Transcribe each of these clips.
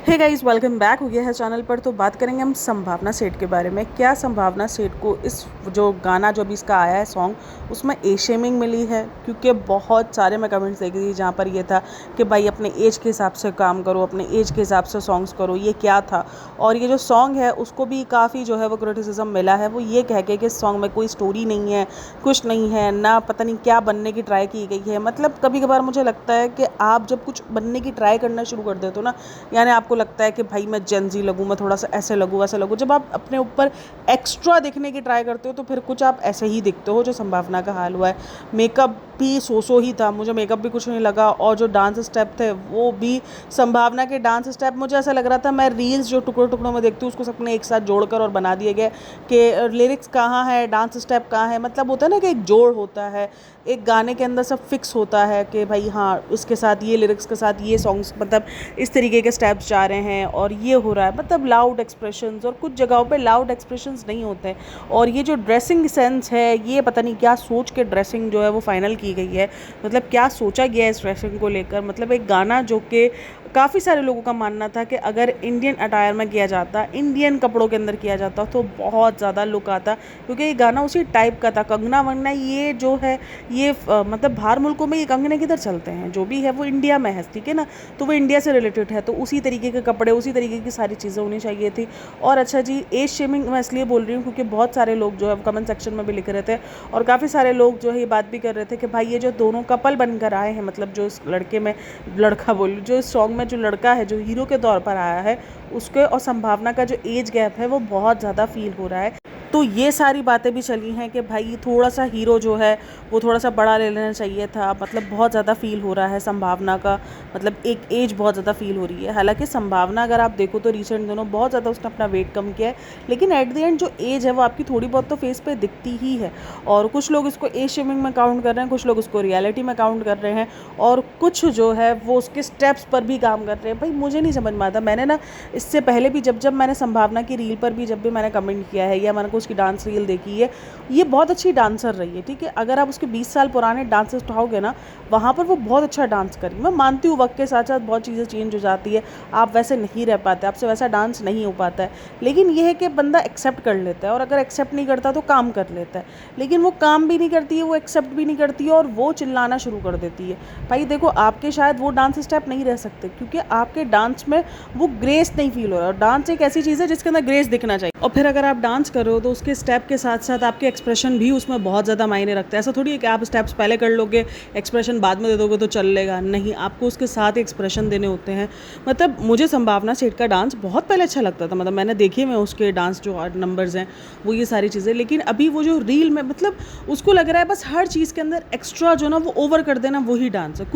Hey guys, welcome back हो गया है चैनल पर। तो बात करेंगे हम संभावना सेठ के बारे में। क्या संभावना सेठ को इस जो गाना जो अभी इसका आया है सॉन्ग, उसमें एज शेमिंग मिली है? क्योंकि बहुत सारे मैं कमेंट्स देखी थी जहाँ पर ये था कि भाई अपने एज के हिसाब से काम करो, अपने एज के हिसाब से सॉन्ग्स करो। ये क्या था? और ये जो सॉन्ग है उसको भी काफ़ी जो है वो क्रिटिसिज्म मिला है। वो ये कह के कि इस सॉन्ग में कोई स्टोरी नहीं है, कुछ नहीं है ना, पता नहीं क्या बनने की ट्राई की गई है। मतलब कभी कभार मुझे लगता है कि आप जब कुछ बनने की ट्राई करना शुरू कर देते हो ना, यानी आपको लगता है कि भाई मैं जेनजी लगूँ, मैं थोड़ा सा ऐसे लगूँ वैसे लगूँ, जब आप अपने ऊपर एक्स्ट्रा दिखने की ट्राई करते हो तो फिर कुछ आप ऐसे ही दिखते हो, जो संभावना का हाल हुआ है। मेकअप भी सो ही था, मुझे मेकअप भी कुछ नहीं लगा। और जो डांस स्टेप थे वो भी संभावना के डांस स्टेप, मुझे ऐसा लग रहा था मैं रील्स जो टुकड़ों टुकड़ों में देखती हूँ उसको सबने एक साथ जोड़कर और बना दिए गए कि लिरिक्स कहाँ है, डांस स्टेप कहाँ है। मतलब होता है ना कि एक जोड़ होता है, एक गाने के अंदर सब फिक्स होता है कि भाई हाँ इसके साथ ये लिरिक्स के साथ ये सॉन्ग्स, मतलब इस तरीके के स्टेप्स जा रहे हैं और ये हो रहा है। मतलब लाउड एक्सप्रेशंस, और कुछ जगहों पे लाउड एक्सप्रेशंस नहीं होते। और ये जो ड्रेसिंग सेंस है, ये पता नहीं क्या सोच के ड्रेसिंग जो है वो फाइनल की गई है। मतलब क्या सोचा गया है इस ड्रेसिंग को लेकर। मतलब एक गाना जो कि काफ़ी सारे लोगों का मानना था कि अगर इंडियन अटायर में किया जाता, इंडियन कपड़ों के अंदर किया जाता तो बहुत ज़्यादा लुक आता, क्योंकि ये गाना उसी टाइप का था। कंगना वंगना ये जो है ये मतलब बाहर मुल्कों में ये कंगने किधर चलते हैं, जो भी है वो इंडिया में है, ठीक है ना। तो वो इंडिया से रिलेटेड है, तो उसी तरीके के कपड़े, उसी तरीके की सारी चीज़ें होनी चाहिए थी। और अच्छा जी, एज शेमिंग मैं इसलिए बोल रही हूँ क्योंकि बहुत सारे लोग जो है कमेंट सेक्शन में भी लिख रहे थे और काफ़ी सारे लोग जो है ये बात भी कर रहे थे कि भाई ये जो दोनों कपल बनकर आए हैं, मतलब जो इस लड़के में, लड़का बोलूँ, जो इस सॉन्ग में जो लड़का है जो हीरो के तौर पर आया है, उसके और संभावना का जो एज गैप है वो बहुत ज़्यादा फील हो रहा है। तो ये सारी बातें भी चली हैं कि भाई थोड़ा सा हीरो जो है वो थोड़ा सा बड़ा ले लेना चाहिए था। मतलब बहुत ज़्यादा फील हो रहा है संभावना का, मतलब एक एज बहुत ज़्यादा फील हो रही है। हालांकि संभावना अगर आप देखो तो रिसेंट दिनों बहुत ज़्यादा उसने अपना वेट कम किया है, लेकिन एट द एंड जो एज है वो आपकी थोड़ी बहुत तो फेस पे दिखती ही है। और कुछ लोग इसको एज शेमिंग में काउंट कर रहे हैं, कुछ लोग उसको रियलिटी में काउंट कर रहे हैं, और कुछ जो है वो उसके स्टेप्स पर भी काम कर रहे हैं। भाई मुझे नहीं समझ में आता। मैंने ना इससे पहले भी जब मैंने संभावना की रील पर भी जब भी मैंने कमेंट किया है या मैंने उसकी डांस रील देखी है, ये बहुत अच्छी डांसर रही है, ठीक है। अगर आप उसके 20 साल पुराने डांसेस उठाओगे ना, वहाँ पर वो बहुत अच्छा डांस करी। मैं मानती हूँ वक्त के साथ साथ बहुत चीज़ें चेंज हो जाती है, आप वैसे नहीं रह पाते, आपसे वैसा डांस नहीं हो पाता है। लेकिन ये है कि बंदा एक्सेप्ट कर लेता है, और अगर एक्सेप्ट नहीं करता तो काम कर लेता है। लेकिन वो काम भी नहीं करती है, वो एक्सेप्ट भी नहीं करती है, और वो चिल्लाना शुरू कर देती है। भाई देखो, आपके शायद वो डांस स्टेप नहीं रह सकते क्योंकि आपके डांस में वो ग्रेस नहीं फील हो रहा है। और डांस एक ऐसी चीज़ है जिसके अंदर ग्रेस दिखना चाहिए। और फिर अगर आप डांस कर रहे हो तो उसके स्टेप के साथ साथ आपके एक्सप्रेशन भी उसमें बहुत ज़्यादा मायने रखते हैं। ऐसा थोड़ी है कि आप स्टेप्स पहले कर लोगे, एक्सप्रेशन बाद में दे दोगे तो चल लेगा। नहीं, आपको उसके साथ एक्सप्रेशन देने होते हैं। मतलब मुझे संभावना सेठ का डांस बहुत पहले अच्छा लगता था, मतलब मैंने देखे में उसके डांस जो नंबर्स हैं वो ये सारी चीज़ें। लेकिन अभी वो जो रील में, मतलब उसको लग रहा है बस हर चीज़ के अंदर एक्स्ट्रा जो ना वो ओवर कर देना, वही डांस है।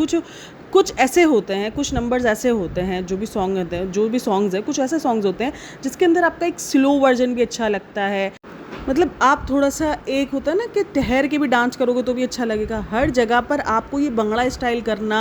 कुछ ऐसे होते हैं, कुछ नंबर्स ऐसे होते हैं, जो भी सॉन्ग होते हैं, जो भी सॉन्ग्स हैं, कुछ ऐसे सॉन्ग्स होते हैं जिसके अंदर आपका एक स्लो वर्जन भी अच्छा लगता है। मतलब आप थोड़ा सा, एक होता है ना कि ठहर के भी डांस करोगे तो भी अच्छा लगेगा। हर जगह पर आपको ये बंगड़ा स्टाइल करना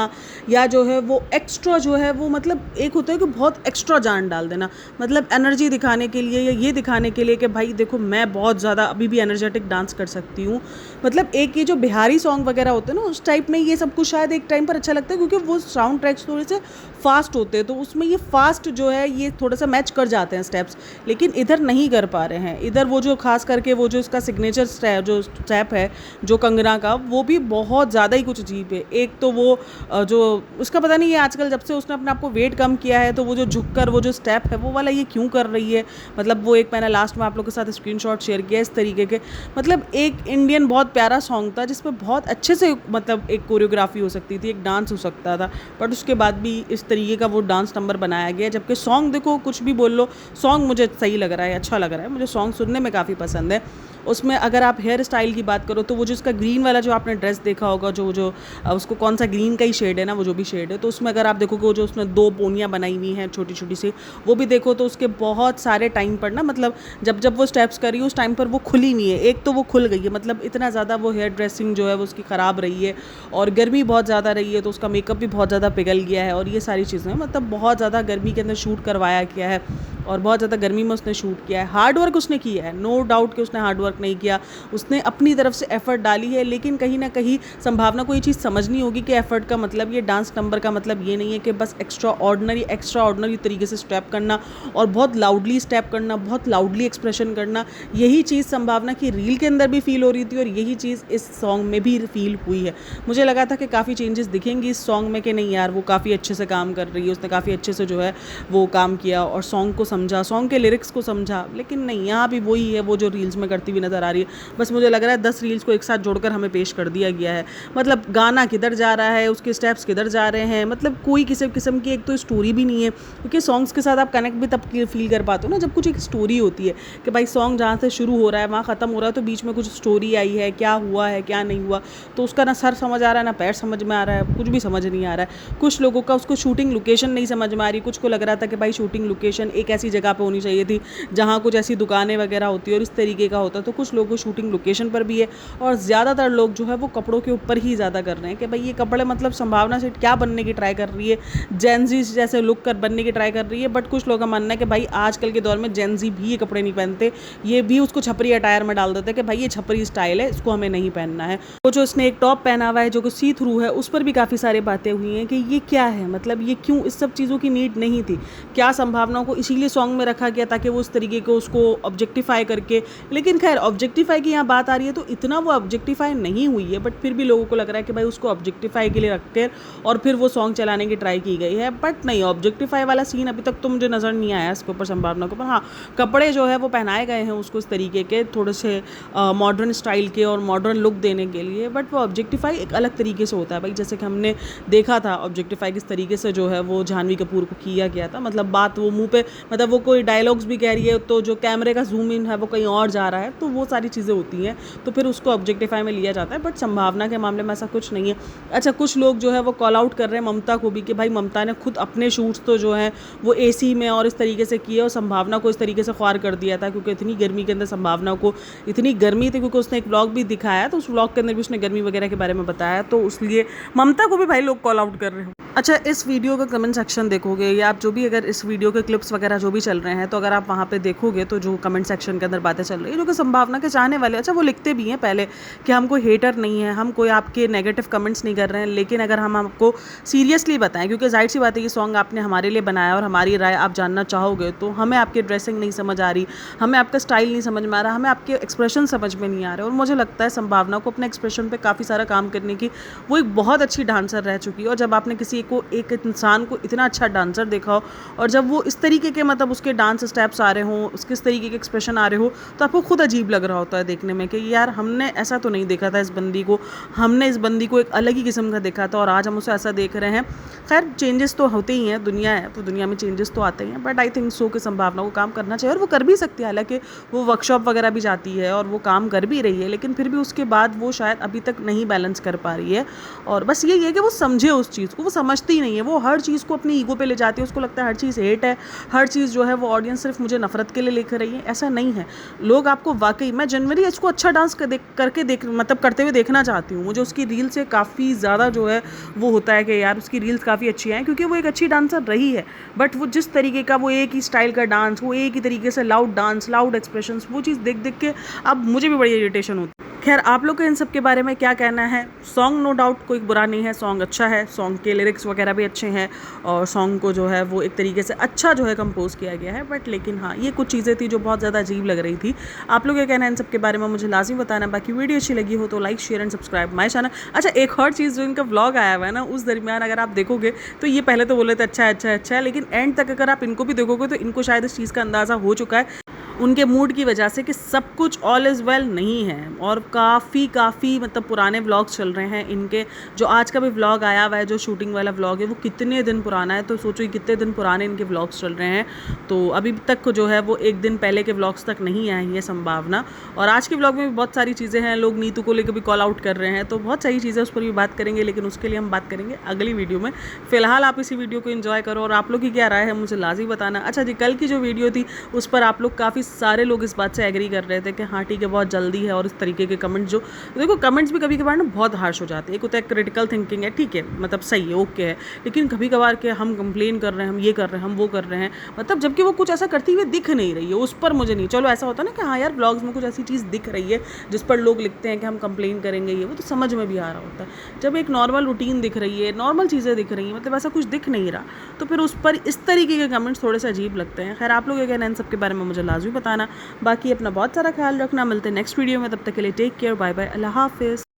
या जो है वो एक्स्ट्रा जो है वो, मतलब एक होता है कि बहुत एक्स्ट्रा जान डाल देना, मतलब एनर्जी दिखाने के लिए या ये दिखाने के लिए कि भाई देखो मैं बहुत ज़्यादा अभी भी एनर्जेटिक डांस कर सकती हूँ। मतलब एक ये जो बिहारी सॉन्ग वगैरह होते हैं ना, उस टाइप में ये सब कुछ शायद एक टाइम पर अच्छा लगता है क्योंकि वो साउंड ट्रैक्स थोड़े से फास्ट होते हैं, तो उसमें ये फास्ट जो है ये थोड़ा सा मैच कर जाते हैं स्टेप्स। लेकिन इधर नहीं कर पा रहे हैं। इधर वो जो खास करके वो जो इसका सिग्नेचर जो स्टेप है जो कंगना का, वो भी बहुत ज़्यादा ही कुछ अजीब है। एक तो वो जो उसका पता नहीं है आजकल जब से उसने अपने आप को वेट कम किया है, तो वो जो झुककर वो जो स्टेप है वो वाला ये क्यों कर रही है। मतलब वो एक मैंने लास्ट में आप लोग के साथ स्क्रीनशॉट शेयर किया इस तरीके के। मतलब एक इंडियन बहुत प्यारा सॉन्ग था जिसमें बहुत अच्छे से मतलब एक कोरियोग्राफी हो सकती थी, एक डांस हो सकता था, बट उसके बाद भी इस तरीके का वो डांस नंबर बनाया गया। जबकि सॉन्ग देखो, कुछ भी बोल लो, सॉन्ग मुझे सही लग रहा है, अच्छा लग रहा है, मुझे सॉन्ग सुनने में काफ़ी पसंद है। उसमें अगर आप हेयर स्टाइल की बात करो तो वो जो इसका ग्रीन वाला जो आपने ड्रेस देखा होगा, जो जो उसको कौन सा ग्रीन का ही शेड है ना, वो जो भी शेड है, तो उसमें अगर आप देखोगे वो जो उसने 2 पोनियाँ बनाई हुई हैं छोटी छोटी सी, वो भी देखो तो उसके बहुत सारे टाइम पर ना, मतलब जब जब वो स्टेप्स करी उस टाइम पर वो खुली नहीं है। एक तो वो खुल गई है, मतलब इतना ज़्यादा वो हेयर ड्रेसिंग जो है वो उसकी ख़राब रही है, और गर्मी बहुत ज़्यादा रही है तो उसका मेकअप भी बहुत ज़्यादा पिघल गया है, और ये सारी चीज़ें मतलब बहुत ज़्यादा गर्मी के अंदर शूट करवाया गया है, और बहुत ज़्यादा गर्मी में उसने शूट किया है। हार्ड वर्क उसने किया है, नो डाउट कि उसने हार्ड वर्क वर्क नहीं किया, उसने अपनी तरफ से एफर्ट डाली है, लेकिन कहीं ना कहीं संभावना को ये चीज़ समझनी होगी कि एफर्ट का मतलब, ये डांस नंबर का मतलब ये नहीं है कि बस एक्स्ट्रा ऑर्डिनरी तरीके से स्टेप करना और बहुत लाउडली स्टेप करना, बहुत लाउडली एक्सप्रेशन करना। यही चीज़ संभावना की रील के अंदर भी फील हो रही थी और यही चीज़ इस सॉन्ग में भी फील हुई है। मुझे लगा था कि काफ़ी चेंजेस दिखेंगी इस सॉन्ग में, कि नहीं यार वो काफ़ी अच्छे से काम कर रही है, उसने काफ़ी अच्छे से जो है वो काम किया और सॉन्ग को समझा, सॉन्ग के लिरिक्स को समझा। लेकिन नहीं, यहाँ भी वही है वो जो रील्स में करती हुई नज़र आ रही है। बस मुझे लग रहा है 10 रील्स को एक साथ जोड़कर हमें पेश कर दिया गया है। मतलब गाना किधर जा रहा है, उसके स्टेप्स किधर जा रहे हैं, मतलब कोई किसी किस्म की एक तो स्टोरी भी नहीं है। क्योंकि सॉन्ग्स के साथ आप कनेक्ट भी तब फील कर पाते हो ना जब कुछ एक स्टोरी होती है, कि भाई सॉन्ग जहाँ से शुरू हो रहा है वहाँ ख़त्म हो रहा है, तो बीच में कुछ स्टोरी आई है, क्या हुआ है क्या नहीं हुआ, तो उसका ना सर समझ आ रहा है ना पैर समझ में आ रहा है, कुछ भी समझ नहीं आ रहा है। कुछ लोगों का उसको शूटिंग लोकेशन नहीं समझ में आ रही, कुछ को लग रहा था कि भाई शूटिंग लोकेशन एक ऐसी जगह पे होनी चाहिए थी जहाँ कुछ ऐसी दुकानें वगैरह होती है और इस तरीके का होता, तो कुछ लोगों को शूटिंग लोकेशन पर भी है। और ज़्यादातर लोग जो है वो कपड़ों के ऊपर ही ज़्यादा कर रहे हैं कि भाई ये कपड़े मतलब संभावना से क्या बनने की ट्राई कर रही है, जेनजी जैसे लुक कर बनने की ट्राई कर रही है। बट कुछ लोगों का मानना है कि भाई आजकल के दौर में जेनजी भी ये कपड़े नहीं पहनते, ये भी उसको छपरी अटायर में डाल देते कि भाई ये छपरी स्टाइल है, इसको हमें नहीं पहनना है। वो जो इसने एक टॉप पहना हुआ है जो कि सी थ्रू है, उस पर भी काफ़ी सारी बातें हुई हैं कि ये क्या है, मतलब ये क्यों, इस सब चीज़ों की नीड नहीं थी। क्या संभावनाओं को इसीलिए सॉन्ग में रखा गया ताकि वो उस तरीके को उसको ऑब्जेक्टिफाई करके, लेकिन खैर ऑब्जेक्टिफाई की यहाँ बात आ रही है तो इतना वो ऑब्जेक्टिफाई नहीं हुई है, बट फिर भी लोगों को लग रहा है कि भाई उसको ऑब्जेक्टिफाई के लिए रखकर और फिर वो सॉन्ग चलाने की ट्राई की गई है। बट नहीं, ऑब्जेक्टिफाई वाला सीन अभी तक तो मुझे नज़र नहीं आया इसके ऊपर संभावना को। पर हाँ, कपड़े जो है वो पहनाए गए हैं उसको इस तरीके के थोड़े से मॉडर्न स्टाइल के और मॉडर्न लुक देने के लिए, बट वो ऑब्जेक्टिफाई एक अलग तरीके से होता है भाई। जैसे कि हमने देखा था ऑब्जेक्टिफाई किस तरीके से जो है वो जाह्नवी कपूर को किया गया था, मतलब बात वो मुंह पे, मतलब वो कोई डायलॉग्स भी कह रही है तो जो कैमरे का जूम इन है वो कहीं और जा रहा है, तो वो सारी चीज़ें होती हैं, तो फिर उसको ऑब्जेक्टिफाई में लिया जाता है। बट संभावना के मामले में ऐसा कुछ नहीं है। अच्छा, कुछ लोग जो है वो कॉल आउट कर रहे हैं ममता को भी कि भाई ममता ने खुद अपने शूट्स तो जो है वो एसी में और इस तरीके से किए और संभावना को इस तरीके से ख्वार कर दिया था, क्योंकि इतनी गर्मी के अंदर संभावना को इतनी गर्मी थी, क्योंकि उसने एक व्लॉग भी दिखाया तो उस व्लॉग के अंदर भी उसने गर्मी वगैरह के बारे में बताया, तो उसलिए ममता को भी भाई लोग कॉल आउट कर रहे हैं। अच्छा, इस वीडियो का कमेंट सेक्शन देखोगे या आप जो भी, अगर इस वीडियो के क्लिप्स वगैरह जो भी चल रहे हैं, तो अगर आप वहाँ पे देखोगे तो जो कमेंट सेक्शन के अंदर बातें चल रही है जो कि संभावना के चाहने वाले, अच्छा वो लिखते भी हैं पहले कि हम कोई हेटर नहीं है, हम कोई आपके नेगेटिव कमेंट्स नहीं कर रहे हैं, लेकिन अगर हम आपको सीरियसली बताएं, क्योंकि जाहिर सी बात है ये सॉन्ग आपने हमारे लिए बनाया और हमारी राय आप जानना चाहोगे, तो हमें आपकी ड्रेसिंग नहीं समझ आ रही, हमें आपका स्टाइल नहीं समझ में आ रहा, हमें आपके एक्सप्रेशन समझ में नहीं आ रहे। और मुझे लगता है संभावना को अपने एक्सप्रेशन पर काफ़ी सारा काम करने की, वो एक बहुत अच्छी डांसर रह चुकी है। और जब आपने किसी को, एक इंसान को इतना अच्छा डांसर देखा हो और जब वो इस तरीके के, मतलब उसके डांस स्टेप्स आ रहे हों, उसके इस तरीके के एक्सप्रेशन आ रहे हो, तो आपको खुद अजीब लग रहा होता है देखने में कि यार हमने ऐसा तो नहीं देखा था इस बंदी को, हमने इस बंदी को एक अलग ही किस्म का देखा था और आज हम उसे ऐसा देख रहे हैं। खैर चेंजेस तो होते ही हैं, दुनिया है तो दुनिया में चेंजेस तो आते ही हैं, बट आई थिंक सो कि संभावना को काम करना चाहिए और वो कर भी सकती है। हालांकि वो वर्कशॉप वगैरह भी जाती है और वो काम कर भी रही है, लेकिन फिर भी उसके बाद वो शायद अभी तक नहीं बैलेंस कर पा रही है। और बस यही है कि वो समझे उस चीज़ को, वो समझती ही नहीं है, वो हर चीज़ को अपनी ईगो पे ले जाती है, उसको लगता है हर चीज़ हेट है, हर चीज़ जो है वो ऑडियंस सिर्फ मुझे नफरत के लिए लिख रही है। ऐसा नहीं है, लोग आपको वाकई, मैं जनवरी इसको अच्छा डांस मतलब करते हुए देखना चाहती हूँ। मुझे उसकी रील से काफ़ी ज़्यादा जो है वो होता है कि यार उसकी रील्स काफ़ी अच्छी हैं, क्योंकि वो एक अच्छी डांसर रही है। बट वो जिस तरीके का, वो एक ही स्टाइल का डांस, वो एक ही तरीके से लाउड डांस, लाउड एक्सप्रेशंस, वो चीज़ देख देख के अब मुझे भी बड़ी इरिटेशन होती है। खैर आप लोग का इन सब के बारे में क्या कहना है? सॉन्ग नो डाउट कोई बुरा नहीं है, सॉन्ग अच्छा है, सॉन्ग के लिरिक्स वगैरह भी अच्छे हैं और सॉन्ग को जो है वो एक तरीके से अच्छा जो है कंपोज किया गया है। बट लेकिन हाँ, ये कुछ चीज़ें थी जो बहुत ज़्यादा अजीब लग रही थी। आप लोग क्या कहना है इन सब के बारे में मुझे लाजमी बताना। बाकी वीडियो अच्छी लगी हो तो like, share and subscribe my channel. अच्छा, एक और चीज़, जो इनका व्लॉग आया हुआ है ना, उस दरमियान अगर आप देखोगे तो ये पहले तो बोले थे अच्छा है अच्छा है अच्छा है, लेकिन एंड तक अगर आप इनको भी देखोगे तो इनको शायद इस चीज़ का अंदाज़ा हो चुका है उनके मूड की वजह से कि सब कुछ ऑल इज़ वेल नहीं है। और काफ़ी मतलब पुराने व्लॉग्स चल रहे हैं इनके। जो आज का भी व्लॉग आया हुआ है, जो शूटिंग वाला व्लॉग है, वो कितने दिन पुराना है, तो सोचो कितने दिन पुराने इनके व्लॉग्स चल रहे हैं। तो अभी तक जो है वो एक दिन पहले के व्लॉग्स तक नहीं आई है संभावना। और आज के व्लॉग में भी बहुत सारी चीज़ें हैं, लोग नीतू को लेकर भी कॉल आउट कर रहे हैं, तो बहुत सारी चीज़ें उस पर भी बात करेंगे, लेकिन उसके लिए हम बात करेंगे अगली वीडियो में। फिलहाल आप इसी वीडियो को एंजॉय करो और आप लोग की क्या राय है मुझे लाजमी बताना। अच्छा जी, कल की जो वीडियो थी उस पर आप लोग काफ़ी सारे लोग इस बात से एग्री कर रहे थे कि हाँ ठीक है बहुत जल्दी है, और इस तरीके के कमेंट्स जो देखो कमेंट्स भी कभी कभार ना बहुत हार्श हो जाते हैं। एक होता है क्रिटिकल थिंकिंग है, ठीक है मतलब सही है, ओके है, लेकिन कभी कभार के हम कंप्लेन कर रहे हैं, हम ये कर रहे हैं, हम वो कर रहे हैं, मतलब जबकि वो कुछ ऐसा करती हुई दिख नहीं रही है, उस पर मुझे नहीं, चलो ऐसा होता है ना कि हाँ यार ब्लॉग्स में कुछ ऐसी चीज़ दिख रही है जिस पर लोग लिखते हैं कि हम कंप्लेन करेंगे, ये वो तो समझ में भी आ रहा होता है। जब एक नॉर्मल रूटीन दिख रही है, नॉर्मल चीज़ें दिख रही हैं, मतलब ऐसा कुछ दिख नहीं रहा, तो फिर उस पर इस तरीके के कमेंट्स थोड़े से अजीब लगते हैं। खैर आप लोग क्या कहना है इन सब के बारे में मुझे लाजमी बताना। बाकी अपना बहुत सारा ख्याल रखना, मिलते हैं नेक्स्ट वीडियो में, तब तक के लिए टेक केयर, बाय बाय, अल्लाह हाफिज़।